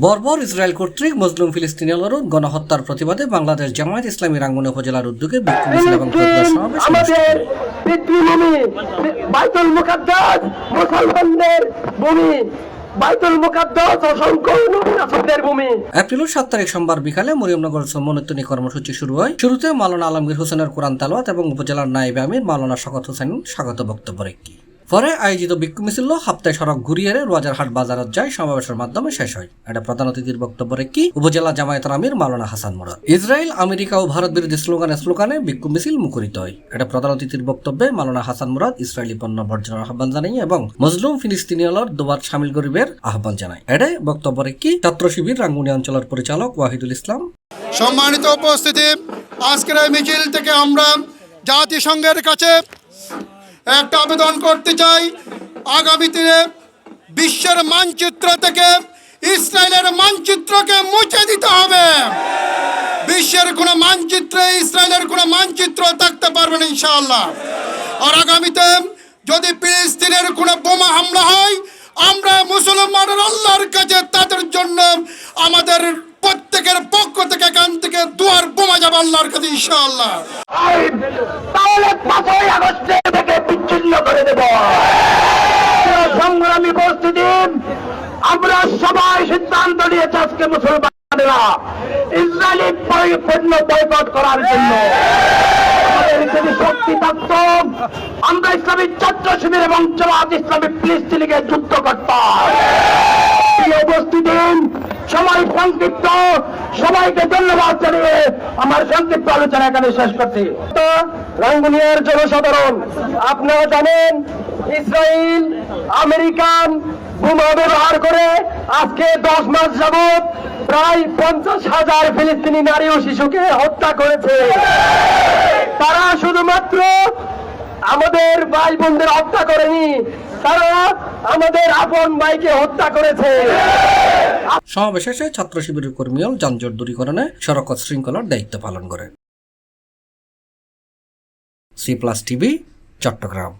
বর্বর ইসরায়েল কর্তৃক মুসলিম ফিলিস্তিনিদের গণহত্যার প্রতিবাদে বাংলাদেশ জামায়াত ইসলামী রাঙ্গুনিয়া উপজেলার উদ্যোগে বিক্ষোভ মিছিল এবং প্রতিবাদ সমাবেশ আমাদের পিতৃভূমি বাইতুল মুকাদ্দাস মুসলমানদের ভূমি, বাইতুল মুকাদ্দাস অসংখ্য নবী রাসূলদের ভূমি। এপ্রিলের ৭ তারিখ সোমবার বিকালে মরিয়মনগর সমন্বয়নী কর্মসূচি শুরু হয়। শুরুতে মাওলানা আলমগীর হোসেনের কোরআন তেলাওয়াত এবং উপজেলার নায়েব আমির মাওলানা শওকত হোসেন স্বাগত বক্তব্য রেখে পরে আয়োজিত বিক্ষোভ মিছিল হাপ্তায় সড়ক ঘুরিয়ে রোয়াজারহাট বাজারত যায় সমাবেশের মাধ্যমে শেষ হয়। এটা প্রধান অতিথির বক্তব্য রেখে উপজেলা জামায়াতের আমির মাওলানা হাসান মুরাদ। ইসরায়েল, আমেরিকা ও ভারত বিরোধী স্লোগানে বিক্ষোভ মিছিল মুখরিত হয়। এটা প্রধান অতিথির বক্তব্যে মাওলানা হাসান মুরাদ ইসরায়েলি পণ্য বর্জনের আহ্বান জানাই এবং মুসলিম ফিলিস্তিনিয়লর দোয়াত শামিল গরিবের আহ্বান জানায়। এটাই বক্তব্য রেখে ছাত্র শিবির রাঙ্গুনিয়া অঞ্চলের পরিচালক ওয়াহিদুল ইসলাম। সম্মানিত উপস্থিতি, আজকের এই মিছিল থেকে আমরা জাতিসংঘের কাছে একটা আবেদন করতে চাই, আগামী দিনে বিশ্বের মানচিত্র থেকে ইসরায়েলের মানচিত্রকে মুছে দিতে হবে। বিশ্বের কোনো মানচিত্রে ইসরায়েলের কোনো মানচিত্র থাকতে পারবে না ইনশাআল্লাহ। আর আগামীতে যদি ফিলিস্তিনের কোনো বোমা হামলা হয়, আমরা মুসলমানের আল্লাহর কাছে তাদের জন্য আমাদের প্রত্যেকের পক্ষ থেকে এখান থেকে দুয়ার বোমা যাবে আল্লাহর কাছে ইনশাআল্লাহ। তাহলে 5ই আগস্ট থেকে বিচ্ছিন্ন করে দেব। সংগ্রামী উপস্থিতি, আমরা সবাই সিদ্ধান্ত নিয়েছি আজকে মুসলমানেরা ইসরায়েলি পণ্য বয়কট করার জন্য। আমাদের যদি শক্তি থাকত, আমরা ইসলামী ছাত্র শিবির এবং জামায়াত ইসলামী ফিলিস্তিনিকে যুদ্ধ করতাম। উপস্থিতি, সময় সংক্ষিপ্ত, সবাইকে ধন্যবাদ জানিয়ে আমার সংক্ষিপ্ত আলোচনা এখানে শেষ করছি। রাঙ্গুনিয়ার জনসাধারণ, আপনারা জানেন ইসরায়েল আমেরিকান বোমা ব্যবহার করে আজকে 10 মাস যাবত প্রায় 50,000 ফিলিস্তিনি নারী ও শিশুকে হত্যা করেছে। তারা শুধুমাত্র আমাদের ভাই বোনদের হত্যা করেনি, তারা আমাদের আপন ভাইকে হত্যা করেছে। সমাবেশ শেষে ছাত্র শিবিরের কর্মীরা যানজট দূরীকরণে সড়ক শৃঙ্খলার দায়িত্ব পালন করে। C+ TV, Chittagong.